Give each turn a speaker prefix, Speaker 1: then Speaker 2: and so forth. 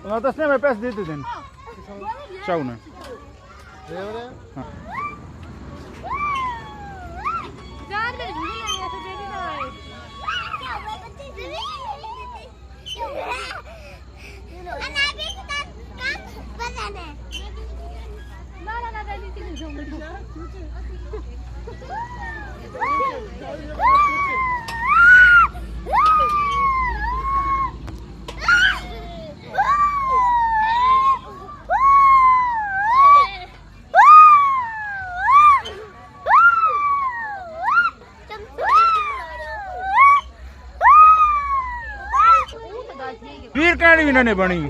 Speaker 1: मैं तो मैं पैसे देते थे चाऊ ने हाँ। वीर कहनी भी ना बनी।